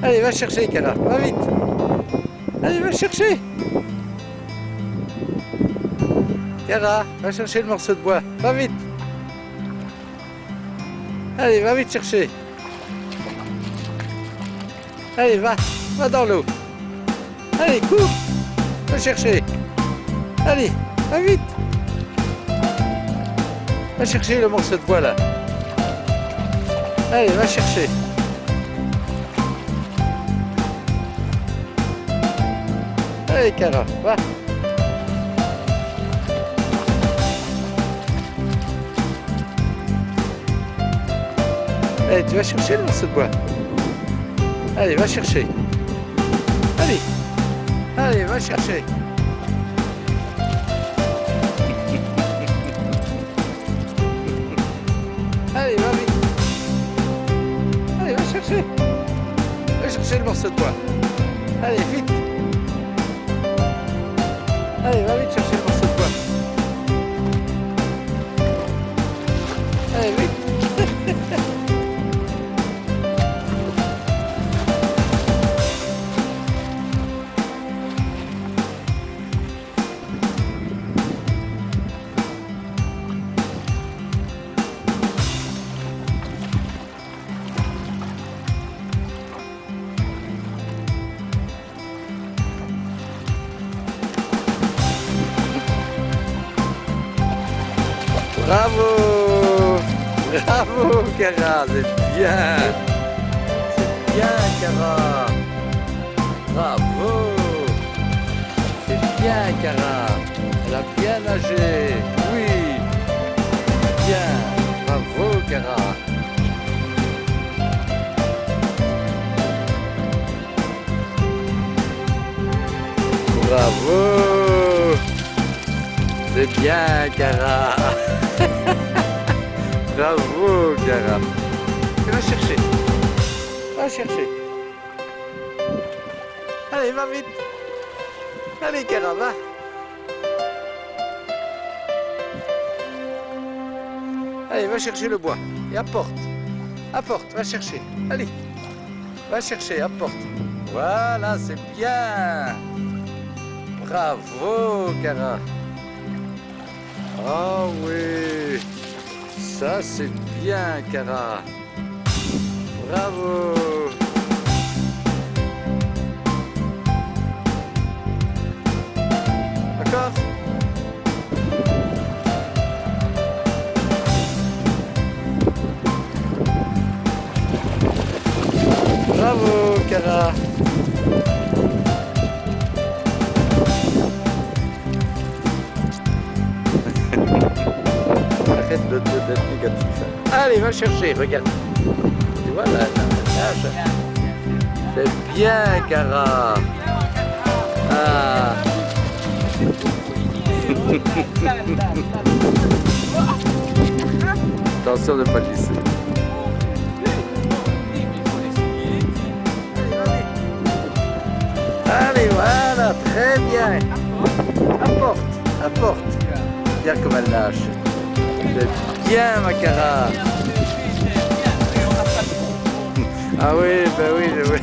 Allez, va chercher, Cara, va vite. Allez, va chercher. Cara, va chercher le morceau de bois, va vite. Allez, va vite chercher. Allez, va dans l'eau. Allez, cours, va chercher. Allez, va vite. Va chercher le morceau de bois là. Allez, va chercher. Allez, Cara, va. Allez, tu vas chercher le morceau de bois. Allez, va chercher. Allez, allez, va chercher. Allez, va vite. Allez, va chercher. Va chercher le morceau de bois. Allez, vite. Allez, va vite chercher le morceau de bois. Allez, vite. Bravo! Bravo, Cara, c'est bien! C'est bien, Cara! Bravo! C'est bien, Cara! Elle a bien nagé! Oui! Bien! Bravo, Cara! Bravo! C'est bien, Cara! Bravo, Cara! Va chercher! Va chercher! Allez, va vite! Allez, Cara, va! Allez, va chercher le bois et apporte! Apporte, va chercher! Allez! Va chercher, apporte! Voilà, c'est bien! Bravo, Cara! Ah oui, ça c'est bien, Cara. Bravo. D'accord? Bravo, Cara. Arrête d'être négatif. Allez, va chercher, regarde. Tu vois là, nage. C'est bien, Cara. Ah. Attention de ne pas glisser. Allez, voilà, très bien. Apporte, apporte. Regarde comme elle nage. C'est bien, ma Cara. Ah oui, ben oui, oui.